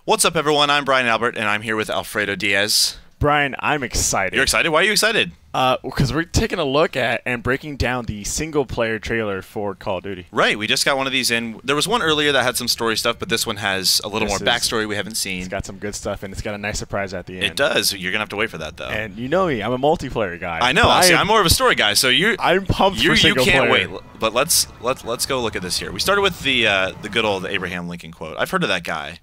What's up, everyone? I'm Brian Albert, and I'm here with Alfredo Diaz. Brian, I'm excited. You're excited? Why are you excited? Because we're taking a look at and breaking down the single-player trailer for Call of Duty. Right, we just got one of these in. There was one earlier that had some story stuff, but this one has a little more backstory we haven't seen. It's got some good stuff, and it's got a nice surprise at the end. It does. You're going to have to wait for that, though. And you know me, I'm a multiplayer guy. I know. I'm more of a story guy, so I'm pumped for single player. You can't wait. But let's go look at this here. We started with the good old Abraham Lincoln quote. I've heard of that guy.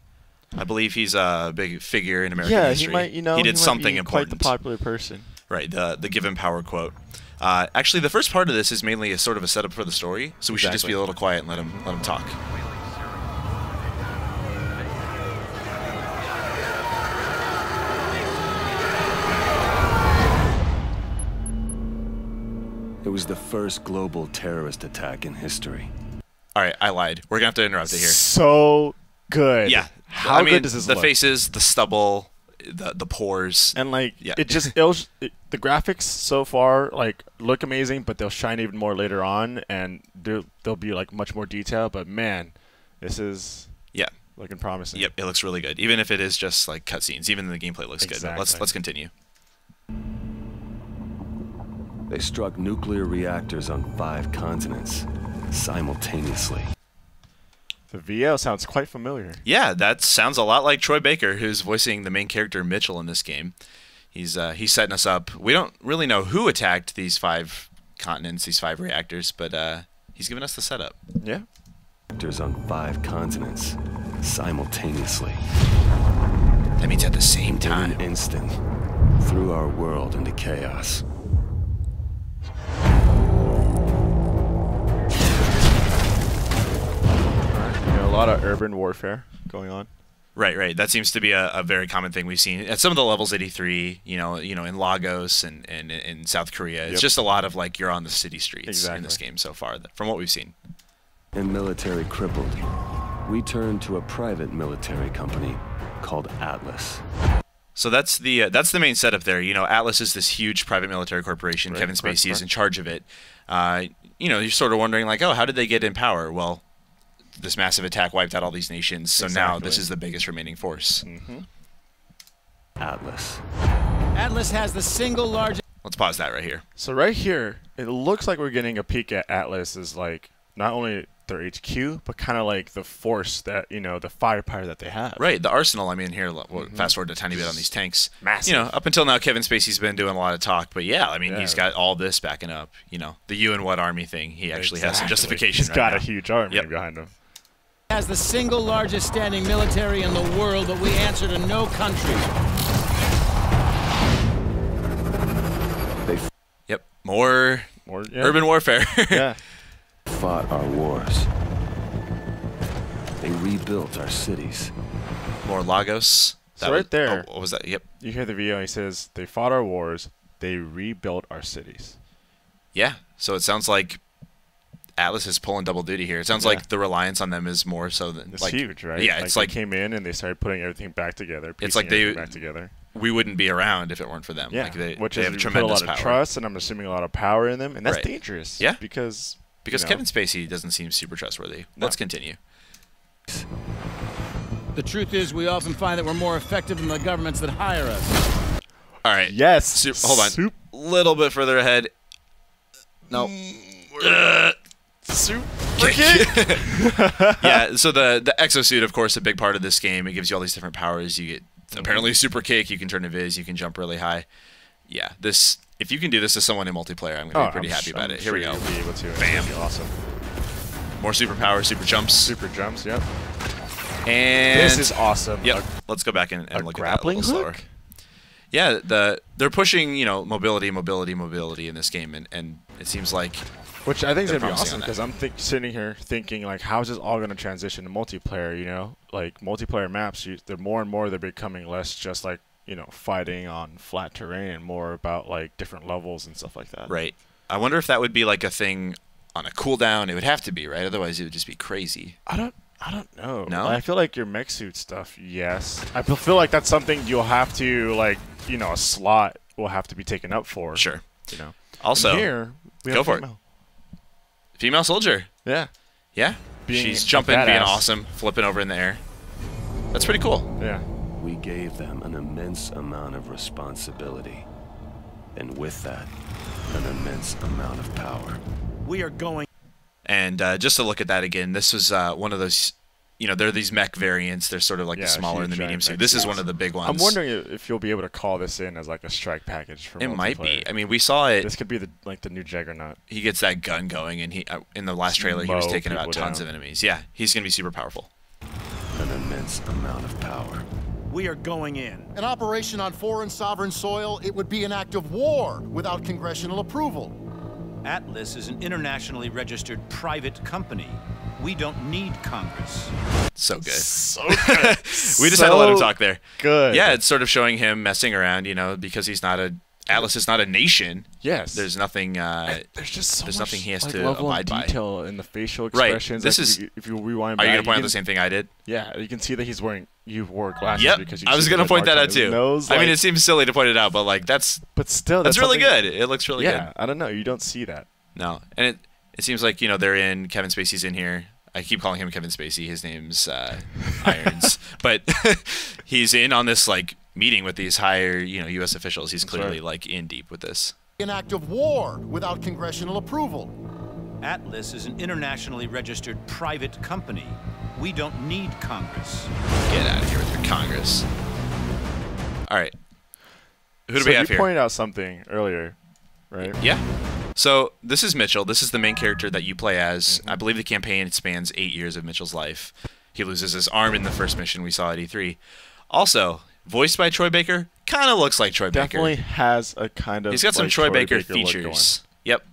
I believe he's a big figure in American history. Yeah, he did something important. Quite the popular person. Right, the give him power quote. Actually, the first part of this is mainly a sort of a setup for the story, so we should just be a little quiet and let him talk. It was the first global terrorist attack in history. All right, I lied. We're going to have to interrupt it here. So good. Yeah. How good does this look? The faces, the stubble, the pores. And, like, the graphics so far, like, look amazing, but they'll shine even more later on, and there'll be, like, much more detail. But, man, this is looking promising. Yep, it looks really good. Even if it is just, like, cutscenes. Even the gameplay looks good. But let's continue. They struck nuclear reactors on 5 continents simultaneously. The VO sounds quite familiar. Yeah, that sounds a lot like Troy Baker, who's voicing the main character Mitchell in this game. He's setting us up. We don't really know who attacked these 5 continents, these 5 reactors, but he's giving us the setup. Yeah. Reactors on 5 continents simultaneously. That means at the same time. In an instant, threw our world into chaos. A lot of urban warfare going on. Right. That seems to be a very common thing we've seen at some of the levels. 83, you know, in Lagos and in South Korea. It's just a lot of, like, you're on the city streets in this game so far, from what we've seen. And military crippled, we turned to a private military company called Atlas. So that's the main setup there. You know, Atlas is this huge private military corporation. Kevin Spacey is in charge of it. You know, you're sort of wondering, like, oh, how did they get in power? Well, this massive attack wiped out all these nations, so now this is the biggest remaining force. Atlas. Atlas has the single largest... Let's pause that right here. So right here, it looks like we're getting a peek at Atlas as, like, not only their HQ, but kind of like the force that, you know, the firepower that they have. Right, the arsenal. I mean, here, we'll fast forward a tiny bit on these tanks. Massive. You know, up until now, Kevin Spacey's been doing a lot of talk, but yeah, I mean, he's got all this backing up. You know, the you and what army thing. He actually has some justification. He's got a huge army behind him. Has the single largest standing military in the world, but we answer to no country. Yep, more urban warfare. Yeah. Fought our wars. They rebuilt our cities. More Lagos. So right there. Oh, what was that? Yep. You hear the VO. He says, "They fought our wars. They rebuilt our cities." Yeah. So it sounds like Atlas is pulling double duty here. It sounds like the reliance on them is more so than it's huge, right? Yeah, it's like they came in and they started putting everything back together. It's like we wouldn't be around if it weren't for them. Yeah, like they put have tremendous a lot of power. Trust, and I'm assuming a lot of power in them, and that's dangerous. Yeah, because Kevin Spacey doesn't seem super trustworthy. Let's continue. The truth is, we often find that we're more effective than the governments that hire us. All right. Yes. Hold on. A little bit further ahead. No. Super kick. Yeah, so the exosuit, of course, a big part of this game. It gives you all these different powers. You get apparently super kick. You can turn invis. You can jump really high. Yeah, if you can do this to someone in multiplayer, I'm gonna be pretty happy about it. Here we go. You'll be able to. Bam. It'll be awesome. More superpowers, super jumps. Super jumps. Yep. And this is awesome. Yep. Let's go back and look at that a little slower. Hook? Yeah, they're pushing, you know, mobility in this game, and it seems like. Which I think is going to be awesome, because I'm sitting here thinking, like, how is this all going to transition to multiplayer, you know? Like, multiplayer maps, they're more and more, they're becoming less just, like, you know, fighting on flat terrain and more about, like, different levels and stuff like that. Right. I wonder if that would be, like, a thing on a cooldown. It would have to be, right? Otherwise, it would just be crazy. I don't know. No? I feel like your mech suit stuff, yes. I feel like that's something you'll have to, like, you know, a slot will have to be taken up for. Sure. You know. Also, and here, we have Female soldier. Yeah. Yeah. She's jumping, being awesome, flipping over in the air. That's pretty cool. Yeah. We gave them an immense amount of responsibility. And with that, an immense amount of power. We are going. And just to look at that again, this was one of those, there are these mech variants. They're sort of like the smaller and the medium suit. This is one of the big ones. I'm wondering if you'll be able to call this in as like a strike package for multiplayer. It might be. I mean, we saw it. This could be the new Juggernaut. He gets that gun going, and he in the last trailer he was taking out tons of enemies. Yeah, he's gonna be super powerful. An immense amount of power. We are going in. An operation on foreign sovereign soil, it would be an act of war without congressional approval. Atlas is an internationally registered private company. We don't need Congress. So good. So good. We just had to let him talk there. Good. Yeah, it's sort of showing him messing around, because he's not Atlas is not a nation. Yes. There's nothing. There's just so much nothing he has like, to level abide of detail in the facial Right. expressions. This like, is. if you rewind Are back, you gonna point out the same thing I did? Yeah, you can see that he's wearing. You wore glasses. Yep. Because you I was see gonna the point that marks on out his too. nose, I mean, like- it seems silly to point it out, but like that's. But still, that's really something- good. It looks really good. Yeah, I don't know. You don't see that. No, and it seems like they're in. Kevin Spacey's in here. I keep calling him Kevin Spacey. His name's Irons, but he's in on this like meeting with these higher U.S. officials. He's clearly like in deep with this. An act of war without congressional approval. Atlas is an internationally registered private company. We don't need Congress. Get out of here with your Congress. All right. Who do So we have you here? pointed out something earlier, right? Yeah. So this is Mitchell. This is the main character that you play as. I believe the campaign spans 8 years of Mitchell's life. He loses his arm in the first mission we saw at E3. Also, voiced by Troy Baker, kind of looks like Troy Definitely Baker. has a kind of. He's got some like, Troy Baker look going. features. Yep.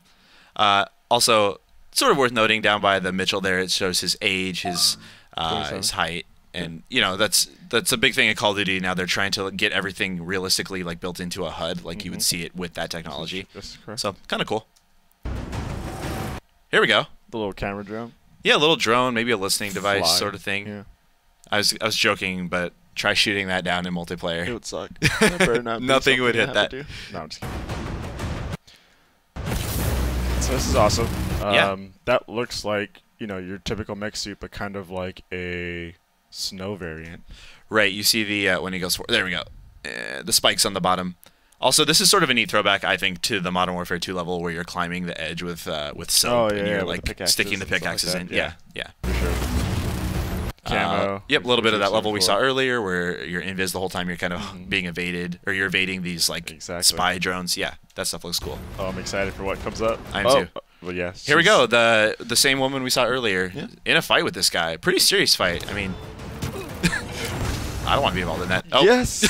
Also, sort of worth noting down by the Mitchell there, it shows his age, his height, and that's a big thing in Call of Duty now. They're trying to get everything realistically like built into a HUD, like you would see it with that technology. That's correct. So kind of cool. Here we go. The little camera drone. Yeah, a little drone, maybe a listening device Fly. sort of thing. Yeah. I was joking, but try shooting that down in multiplayer. It would suck. It better not be Nothing would something hit I have that. to do. No, I'm just kidding. So this is awesome. Yeah. That looks like your typical mech suit, but kind of like a snow variant. Right, you see the when he goes for there we go, the spikes on the bottom. Also, this is sort of a neat throwback, I think, to the Modern Warfare 2 level where you're climbing the edge with soap and you're like sticking the pickaxes in. Yeah. For sure. Camo. Yep, a little bit of that level we saw earlier where you're invis the whole time. You're kind of being evaded, or you're evading these like spy drones. Yeah, that stuff looks cool. Oh, I'm excited for what comes up. I am too. Well, yeah. Here we go. The same woman we saw earlier in a fight with this guy. Pretty serious fight. I mean, I don't want to be involved in that. Oh. Yes.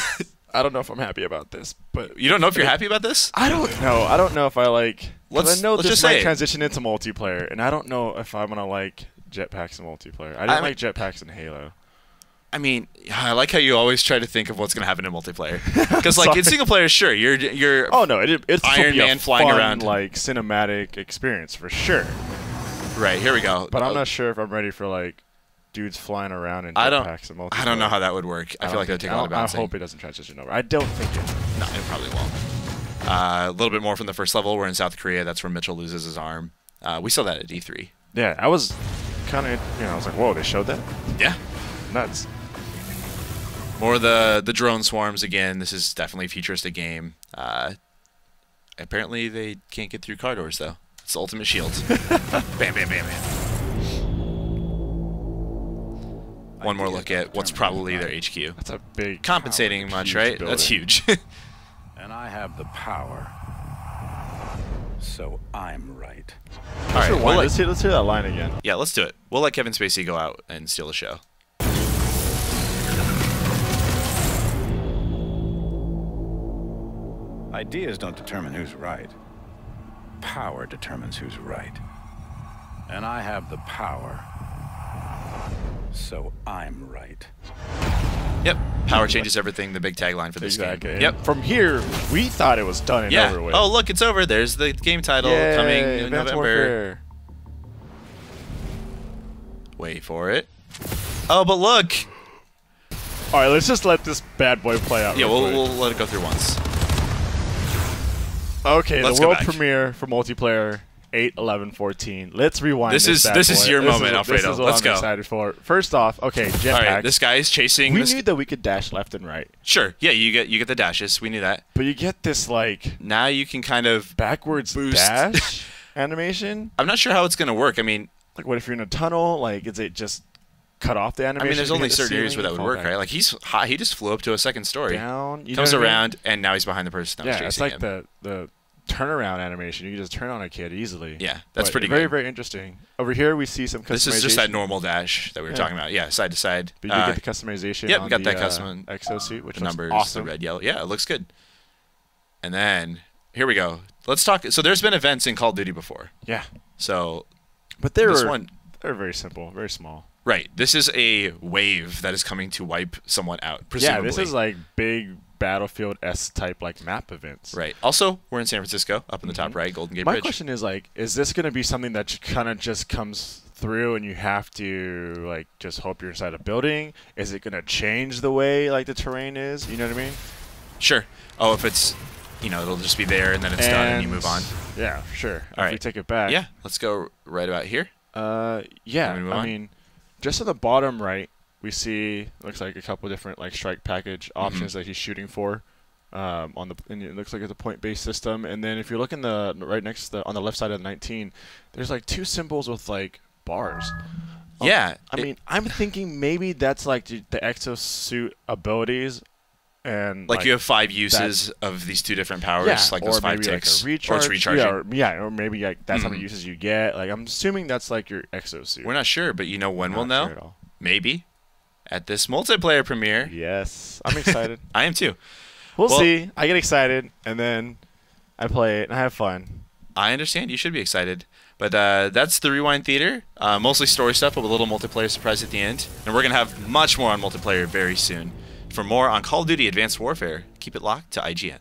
I don't know if I'm happy about this, but you don't know if you're happy about this? I don't know. I don't know if I like. Let's I know just this say might it. transition into multiplayer, and I don't know if I'm gonna like jetpacks in multiplayer. I didn't like jetpacks in Halo. I mean, I like how you always try to think of what's going to happen in multiplayer. Because, like, in single player, sure, you're oh no, it's Iron Man flying fun, around, like cinematic experience for sure. Right, here we go. But I'm not sure if I'm ready for like dudes flying around in jetpacks in multiplayer. I don't know how that would work. I feel like that would take a lot of bouncing. I hope it doesn't transition over. I don't think it. No, it probably won't. A little bit more from the first level. We're in South Korea. That's where Mitchell loses his arm. We saw that at E3. Yeah, I was kind of, I was like, whoa, they showed that? Yeah. Nuts. More the drone swarms again. This is definitely a futuristic game. Apparently they can't get through car doors though. It's the ultimate shield. Bam, bam, bam, bam. One more look at what's probably their HQ. That's a big compensating much, right? building. That's huge. And I have the power. So I'm right. All right, let's hear that line again. Yeah, let's do it. We'll let Kevin Spacey go out and steal the show. Ideas don't determine who's right. Power determines who's right. And I have the power. So I'm right. Yep. Power changes everything. The big tagline for this game. Yep. From here, we thought it was done and over with. Oh, look, it's over. There's the game title coming in November. Warfare. Wait for it. Oh, but look. All right, let's just let this bad boy play out. Yeah, we'll let it go through once. Okay, Let's the go world back. premiere for multiplayer 8, 11, 14. Let's rewind. This is your moment, Alfredo. This is what Let's I'm go. excited for. First off, okay, jetpacks. All right, this guy is chasing. We knew that we could dash left and right. Sure. Yeah, you get the dashes. We knew that. But you get this like now you can kind of backwards boost. dash animation. I'm not sure how it's going to work. I mean, like what if you're in a tunnel? Like is it just cut off the animation? I mean, there's only certain areas where that would work, back. right? Like he's hot. He just flew up to a second story. Down. Comes around, and now he's behind the person that was chasing it's like him. the turnaround animation. You can just turn on a kid easily. Yeah, that's pretty very, good. Very interesting. Over here, we see some customization. This is just that normal dash that we were talking about. Yeah, side to side. But you get the customization. Yep, on we got the, that custom exosuit, which the looks numbers, awesome. the red, yellow. Yeah, it looks good. And then here we go. Let's talk. So there's been events in Call of Duty before. Yeah. So, but they're very simple, very small. Right. This is a wave that is coming to wipe someone out. Presumably. Yeah, this is like big Battlefield-esque type like map events. Right. Also, we're in San Francisco, up in the top right, Golden Gate Bridge. My question is like, is this going to be something that kind of just comes through and you have to like just hope you're inside a building? Is it going to change the way like the terrain is? You know what I mean? Sure. Oh, if it's, it'll just be there and then it's done and you move on. Yeah, sure. All right. If we take it back. Yeah. Let's go right about here. Yeah. I mean, just on the bottom right, we see looks like a couple different like strike package options that he's shooting for. And it looks like it's a point-based system. And then if you look in the right next to on the left side of the 19, there's like 2 symbols with like bars. Yeah. I mean, I'm thinking maybe that's like the exosuit abilities. And like you have 5 uses of these 2 different powers, like those 5 ticks. Like a recharge, or it's recharging. Or maybe like that's how many uses you get. Like I'm assuming that's like your exosuit. We're not sure, but when we'll know? Sure maybe at this multiplayer premiere. Yes, I'm excited. I am too. We'll see. I get excited, and then I play it, and I have fun. I understand. You should be excited. But that's the Rewind Theater. Mostly story stuff, but with a little multiplayer surprise at the end. And we're going to have much more on multiplayer very soon. For more on Call of Duty Advanced Warfare, keep it locked to IGN.